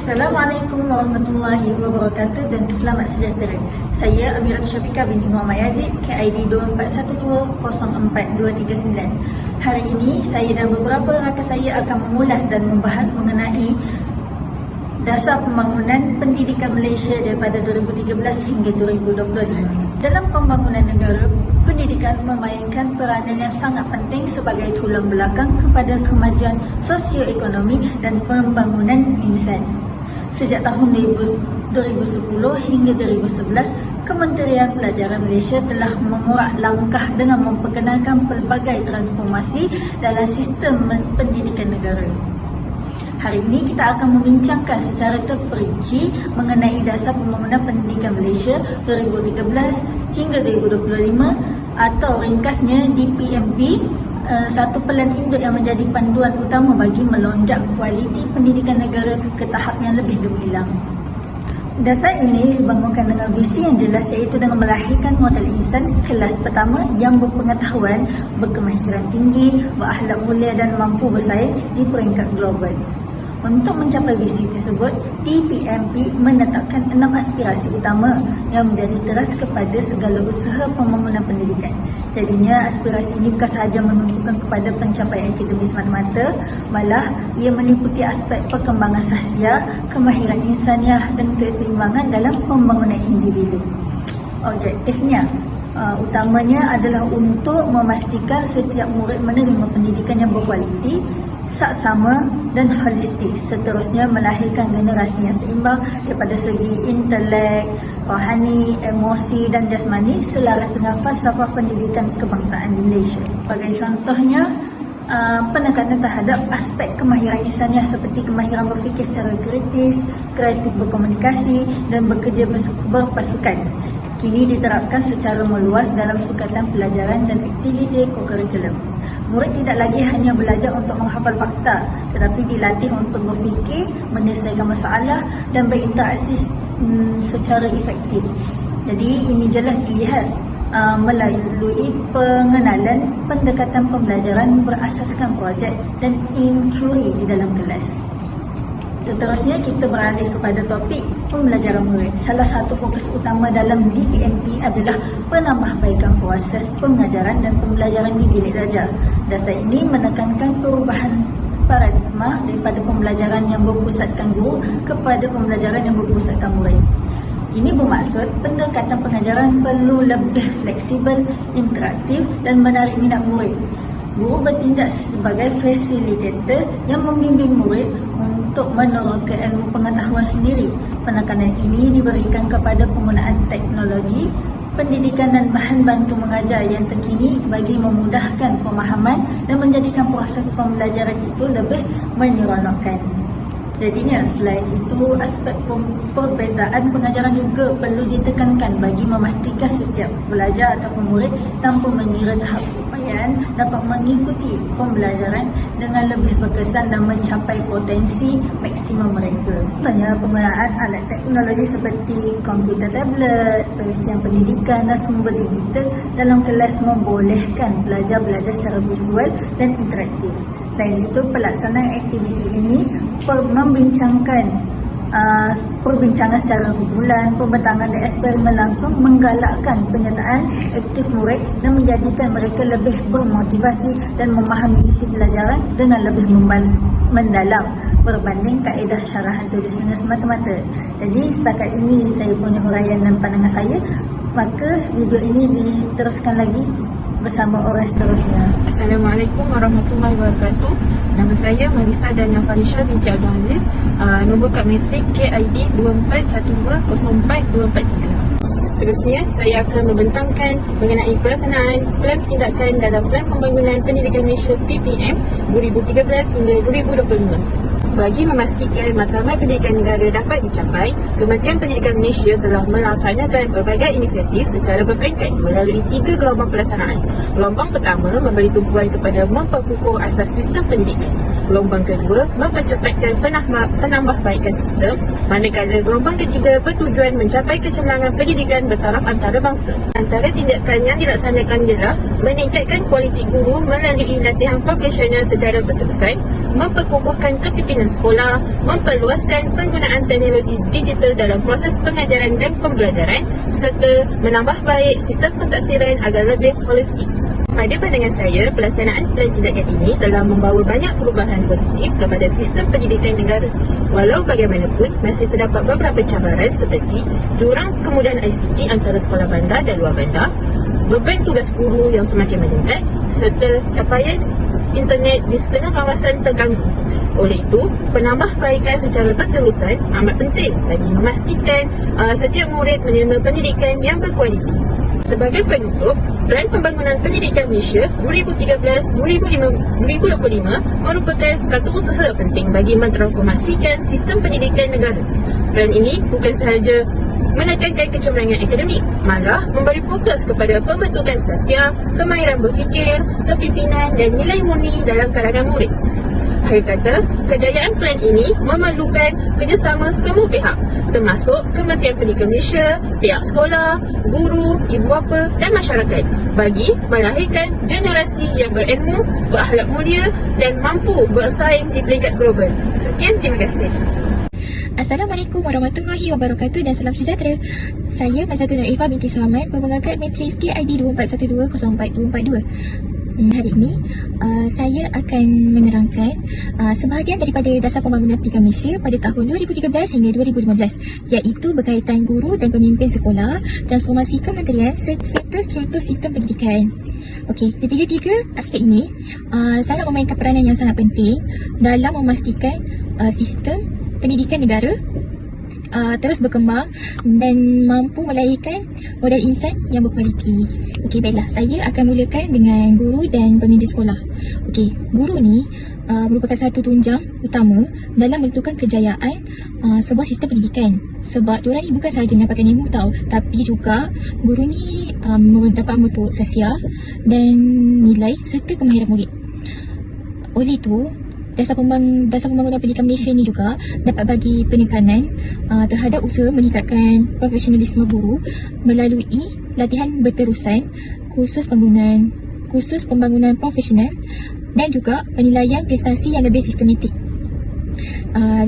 Assalamualaikum warahmatullahi wabarakatuh dan selamat sejahtera. Saya Amirat Syafiqah binti Muhammad Yazid, KID 24120439. Hari ini saya dan beberapa rakan saya akan mengulas dan membahas mengenai dasar pembangunan pendidikan Malaysia daripada 2013 hingga 2025. Dalam pembangunan negara, pendidikan memainkan peranan yang sangat penting sebagai tulang belakang kepada kemajuan sosioekonomi dan pembangunan insan. Sejak tahun 2010 hingga 2011, Kementerian Pelajaran Malaysia telah mengurak langkah dengan memperkenalkan pelbagai transformasi dalam sistem pendidikan negara. Hari ini kita akan membincangkan secara terperinci mengenai dasar pembangunan pendidikan Malaysia 2013 hingga 2025 atau ringkasnya DPMP, satu pelan induk yang menjadi panduan utama bagi melonjak kualiti pendidikan negara ke tahap yang lebih gemilang. Dasar ini dibangunkan dengan visi yang jelas, iaitu dengan melahirkan model insan kelas pertama yang berpengetahuan, berkemahiran tinggi, berakhlak mulia dan mampu bersaing di peringkat global. Untuk mencapai visi tersebut, DPMP menetapkan 6 aspirasi utama yang menjadi teras kepada segala usaha pembangunan pendidikan. Jadinya aspirasi ini bukan sahaja menunjukkan kepada pencapaian akademis semata-mata, malah ia meliputi aspek perkembangan sahsia, kemahiran insaniah dan keseimbangan dalam pembangunan individu. Objektifnya utamanya adalah untuk memastikan setiap murid menerima pendidikan yang berkualiti, saksama dan holistik, seterusnya melahirkan generasi yang seimbang daripada segi intelek, rohani, emosi dan jasmani selaras dengan falsafah pendidikan kebangsaan di Malaysia. Sebagai contohnya, penekanan terhadap aspek kemahiran insaniah seperti kemahiran berfikir secara kritis, kreatif berkomunikasi dan bekerja berpasukan kini diterapkan secara meluas dalam sukatan pelajaran dan aktiviti kokurikulum. Murid tidak lagi hanya belajar untuk menghafal fakta, tetapi dilatih untuk berfikir, menyelesaikan masalah dan berinteraksi secara efektif. Jadi ini jelas dilihat melalui pengenalan pendekatan pembelajaran berasaskan projek dan inquiry di dalam kelas. Seterusnya kita beralih kepada topik pembelajaran murid. Salah satu fokus utama dalam DPMP adalah penambahbaikan proses pengajaran dan pembelajaran di bilik belajar. Dasar ini menekankan perubahan paradigma daripada pembelajaran yang berpusatkan guru kepada pembelajaran yang berpusatkan murid. Ini bermaksud pendekatan pengajaran perlu lebih fleksibel, interaktif dan menarik minat murid. Guru bertindak sebagai fasilitator yang membimbing murid untuk menerangkan ilmu pengetahuan sendiri. Penekanan ini diberikan kepada penggunaan teknologi, pendidikan dan bahan bantu mengajar yang terkini bagi memudahkan pemahaman dan menjadikan proses pembelajaran itu lebih menyeronokkan. Jadinya, selain itu, aspek perbezaan pengajaran juga perlu ditekankan bagi memastikan setiap pelajar atau murid tanpa mengira tahap upayaan dapat mengikuti pembelajaran dengan lebih berkesan dan mencapai potensi maksimum mereka. Contohnya, penggunaan alat teknologi seperti komputer tablet, perisian pendidikan dan sumber digital dalam kelas membolehkan pelajar belajar secara visual dan interaktif. Selain itu, pelaksanaan aktiviti ini membincangkan perbincangan secara bulan, pembentangan dan eksperimen langsung, menggalakkan penyertaan aktif murid dan menjadikan mereka lebih bermotivasi dan memahami isi pelajaran dengan lebih mendalam berbanding kaedah syarahan tulisan semata-mata. Jadi setakat ini saya punya huraian dan pandangan saya, maka video ini diteruskan lagi bersama orang seterusnya. Assalamualaikum warahmatullahi wabarakatuh. Nama saya Marisa Dania Farisha binti Abdul Aziz. Nombor kad matrik KID 24120423. Seterusnya, saya akan membentangkan mengenai pelaksanaan Plan Tindakan dalam Plan Pembangunan Pendidikan Malaysia PPM 2013 hingga 2025. Bagi memastikan matlamat pendidikan negara dapat dicapai, Kementerian Pendidikan Malaysia telah melaksanakan pelbagai inisiatif secara berperingkat melalui 3 gelombang pelaksanaan. Gelombang pertama memberi tumpuan kepada memperkukuh asas sistem pendidikan. Gelombang kedua, mempercepatkan penambahbaikan sistem, manakala gelombang ketiga bertujuan mencapai kecemerlangan pendidikan bertaraf antarabangsa. Antara tindakan yang dilaksanakan ialah meningkatkan kualiti guru melalui latihan profesional secara berterusan, memperkokohkan kepimpinan sekolah, memperluaskan penggunaan teknologi digital dalam proses pengajaran dan pembelajaran, serta menambah baik sistem pentaksiran agar lebih holistik. Pada pandangan saya, pelaksanaan plan tindakan ini telah membawa banyak perubahan positif kepada sistem pendidikan negara. Walau bagaimanapun, masih terdapat beberapa cabaran seperti jurang kemudahan ICT antara sekolah bandar dan luar bandar, beban tugas guru yang semakin meningkat, serta capaian internet di setengah kawasan terganggu. Oleh itu, penambahbaikan secara berterusan amat penting bagi memastikan setiap murid menerima pendidikan yang berkualiti. Sebagai penutup, Plan Pembangunan Pendidikan Malaysia 2013-2025 merupakan satu usaha penting bagi mentransformasikan sistem pendidikan negara. Plan ini bukan sahaja menekankan kecemerlangan akademik, malah memberi fokus kepada pembentukan sasial, kemahiran berfikir, kepimpinan dan nilai murni dalam kalangan murid. Akhir kata, kejayaan plan ini memerlukan kerjasama semua pihak, termasuk Kementerian Pendidikan Malaysia, pihak sekolah, guru, ibu bapa dan masyarakat bagi melahirkan generasi yang berilmu, berakhlak mulia dan mampu bersaing di peringkat global. Sekian, terima kasih. Assalamualaikum warahmatullahi wabarakatuh dan salam sejahtera. Saya Mazatun Naifah binti Sulaiman, pemegang Matriks PID 24120442. Hari ini saya akan menerangkan sebahagian daripada dasar pembangunan pendidikan Malaysia pada tahun 2013 hingga 2015, iaitu berkaitan guru dan pemimpin sekolah, transformasi kementerian serta struktur sistem pendidikan. Okey, ketiga-tiga aspek ini sangat memainkan peranan yang sangat penting dalam memastikan sistem pendidikan negara terus berkembang dan mampu melahirkan modal insan yang berkualiti. Okey, baiklah, saya akan mulakan dengan guru dan pemimpin sekolah. Okey, guru ni merupakan satu tunjang utama dalam menentukan kejayaan sebuah sistem pendidikan. Sebab diorang ni bukan sahaja mendapatkan ilmu tau, tapi juga guru ni dapat membentuk sosial dan nilai serta kemahiran murid. Oleh itu, Dasar Pembangunan Pendidikan Malaysia ni juga dapat bagi penekanan terhadap usaha meningkatkan profesionalisme guru melalui latihan berterusan, kursus pembangunan profesional dan juga penilaian prestasi yang lebih sistematik.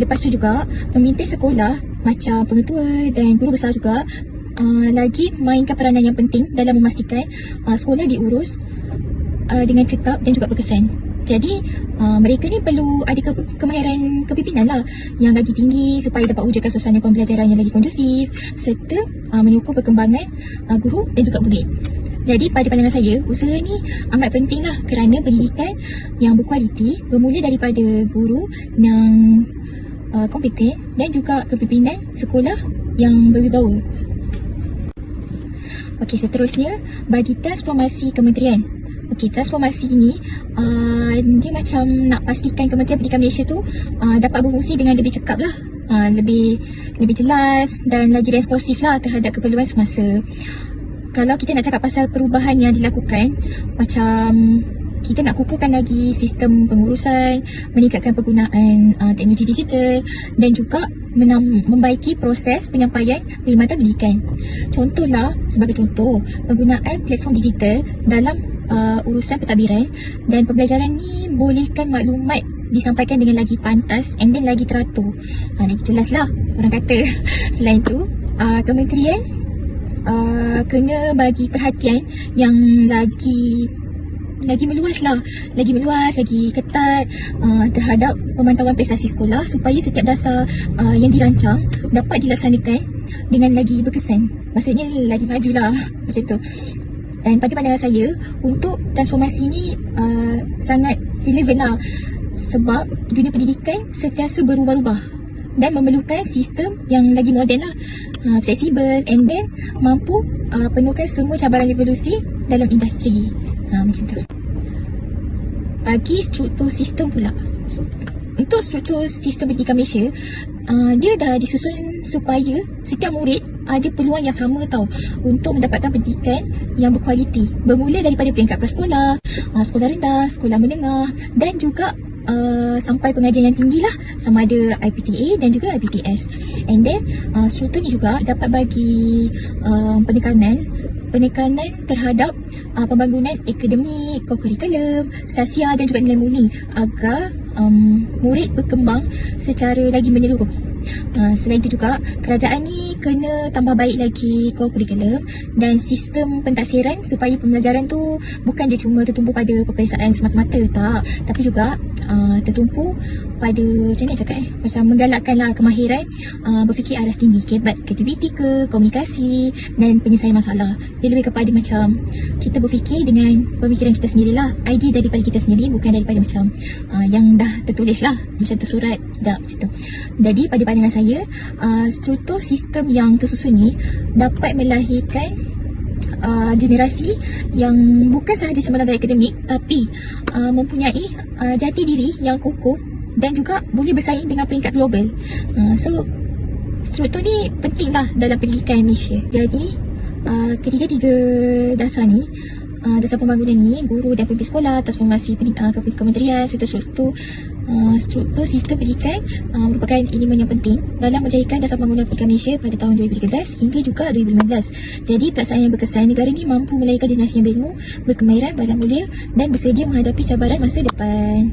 Lepas tu juga, pemimpin sekolah macam pengetua dan guru besar juga lagi mainkan peranan yang penting dalam memastikan sekolah diurus dengan cekap dan juga berkesan. Jadi mereka ni perlu ada kemahiran kepimpinan lah yang lagi tinggi supaya dapat wujudkan suasana pembelajaran yang lagi kondusif serta menyokong perkembangan guru dan juga murid. Jadi pada pandangan saya, usaha ni amat penting lah kerana pendidikan yang berkualiti bermula daripada guru yang kompeten dan juga kepimpinan sekolah yang berwibawa. Okey, seterusnya bagi transformasi kementerian. Okey, transformasi ni dia macam nak pastikan Kementerian Pendidikan Malaysia tu dapat berfungsi dengan lebih cekap lah, lebih jelas dan lagi responsif lah terhadap keperluan semasa. Kalau kita nak cakap pasal perubahan yang dilakukan, macam kita nak kukuhkan lagi sistem pengurusan, meningkatkan penggunaan teknologi digital dan juga membaiki proses penyampaian perkhidmatan pendidikan. Contohlah, sebagai contoh, penggunaan platform digital dalam urusan pentadbiran dan pembelajaran ni bolehkan maklumat disampaikan dengan lagi pantas and then lagi teratur, lagi jelas lah orang kata. Selain tu, kementerian kena bagi perhatian yang lagi meluas, lagi ketat terhadap pemantauan prestasi sekolah supaya setiap dasar yang dirancang dapat dilaksanakan dengan lagi berkesan. Maksudnya lagi majulah macam tu. Dan pada pandangan saya, untuk transformasi ni sangat relevan lah sebab dunia pendidikan sentiasa berubah-ubah dan memerlukan sistem yang lagi moden lah, fleksibel and then mampu penuhkan semua cabaran revolusi dalam industri. Macam tu. Bagi struktur sistem pula, untuk struktur sistem pendidikan Malaysia, dia dah disusun supaya setiap murid ada peluang yang sama untuk mendapatkan pendidikan yang berkualiti, bermula daripada peringkat prasekolah, sekolah rendah, sekolah menengah dan juga sampai pengajian yang tinggi lah, sama ada IPTA dan juga IPTS. And then struktur ni juga dapat bagi penekanan terhadap pembangunan akademik, co-curriculum, sasia dan juga nilai murni agar murid berkembang secara lagi menyeluruh. Selain itu juga, kerajaan ni kena tambah baik lagi co-curriculum dan sistem pentaksiran supaya pembelajaran tu bukan dia cuma tertumpu pada peperiksaan semata-mata, tak, tapi juga tertumpu pada macam ni cakap macam menggalakkanlah kemahiran berfikir aras tinggi, kebat kreativiti ke, komunikasi dan penyelesaian masalah. Dia lebih kepada macam kita berfikir dengan pemikiran kita sendirilah, idea daripada kita sendiri, bukan daripada macam yang dah tertulis lah, macam tersurat, tak macam tu. Jadi pada pandangan saya, struktur sistem yang tersusun ni dapat melahirkan generasi yang bukan sahaja semalam dari akademik, tapi mempunyai jati diri yang kukuh dan juga boleh bersaing dengan peringkat global. So struktur ni penting lah dalam pendidikan Malaysia. Jadi ketiga-tiga dasar ni, dasar pembangunan ni, guru dan pemimpin sekolah, transformasi kementerian serta struktur sistem pendidikan merupakan elemen yang penting dalam menjayakan dasar pembangunan pendidikan Malaysia pada tahun 2013 hingga juga 2015. Jadi pelaksanaan yang berkesan negara ni mampu melahirkan generasi yang berilmu, berkemahiran, bermulia dan bersedia menghadapi cabaran masa depan.